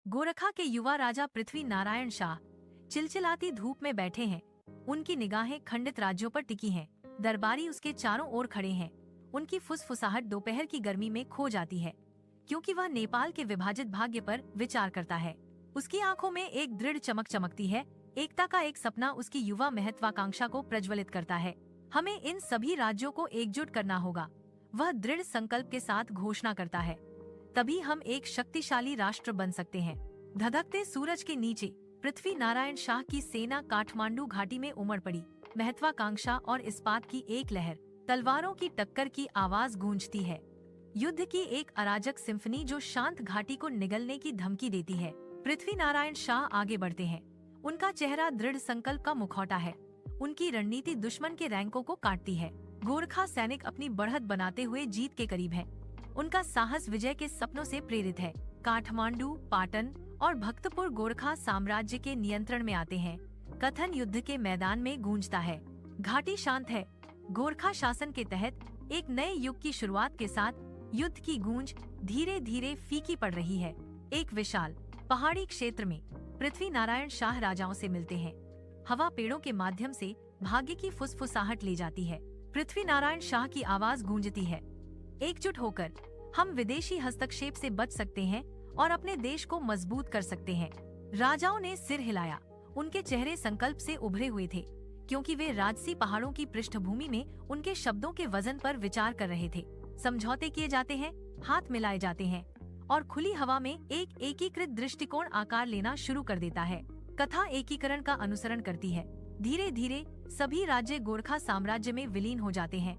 गोरखा के युवा राजा पृथ्वी नारायण शाह चिलचिलाती धूप में बैठे हैं। उनकी निगाहें खंडित राज्यों पर टिकी हैं। दरबारी उसके चारों ओर खड़े हैं। उनकी फुसफुसाहट दोपहर की गर्मी में खो जाती है, क्योंकि वह नेपाल के विभाजित भाग्य पर विचार करता है। उसकी आंखों में एक दृढ़ चमक चमकती है। एकता का एक सपना उसकी युवा महत्वाकांक्षा को प्रज्वलित करता है। हमें इन सभी राज्यों को एकजुट करना होगा, वह दृढ़ संकल्प के साथ घोषणा करता है। तभी हम एक शक्तिशाली राष्ट्र बन सकते हैं। धधकते सूरज के नीचे पृथ्वी नारायण शाह की सेना काठमांडू घाटी में उमड़ पड़ी। महत्वाकांक्षा और इस्पात की एक लहर, तलवारों की टक्कर की आवाज गूंजती है। युद्ध की एक अराजक सिम्फनी जो शांत घाटी को निगलने की धमकी देती है। पृथ्वी नारायण शाह आगे बढ़ते हैं। उनका चेहरा दृढ़ संकल्प का मुखौटा है। उनकी रणनीति दुश्मन के रैंकों को काटती है। गोरखा सैनिक अपनी बढ़त बनाते हुए जीत के करीब है। उनका साहस विजय के सपनों से प्रेरित है। काठमांडू, पाटन और भक्तपुर गोरखा साम्राज्य के नियंत्रण में आते हैं। कथन युद्ध के मैदान में गूंजता है। घाटी शांत है। गोरखा शासन के तहत एक नए युग की शुरुआत के साथ युद्ध की गूंज धीरे धीरे फीकी पड़ रही है। एक विशाल पहाड़ी क्षेत्र में पृथ्वी नारायण शाह राजाओं से मिलते हैं। हवा पेड़ों के माध्यम से भाग्य की फुसफुसाहट ले जाती है। पृथ्वी नारायण शाह की आवाज गूंजती है, एकजुट होकर हम विदेशी हस्तक्षेप से बच सकते हैं और अपने देश को मजबूत कर सकते हैं। राजाओं ने सिर हिलाया। उनके चेहरे संकल्प से उभरे हुए थे, क्योंकि वे राजसी पहाड़ों की पृष्ठभूमि में उनके शब्दों के वजन पर विचार कर रहे थे। समझौते किए जाते हैं, हाथ मिलाए जाते हैं और खुली हवा में एक एकीकृत दृष्टिकोण आकार लेना शुरू कर देता है। कथा एकीकरण का अनुसरण करती है। धीरे धीरे सभी राज्य गोरखा साम्राज्य में विलीन हो जाते हैं।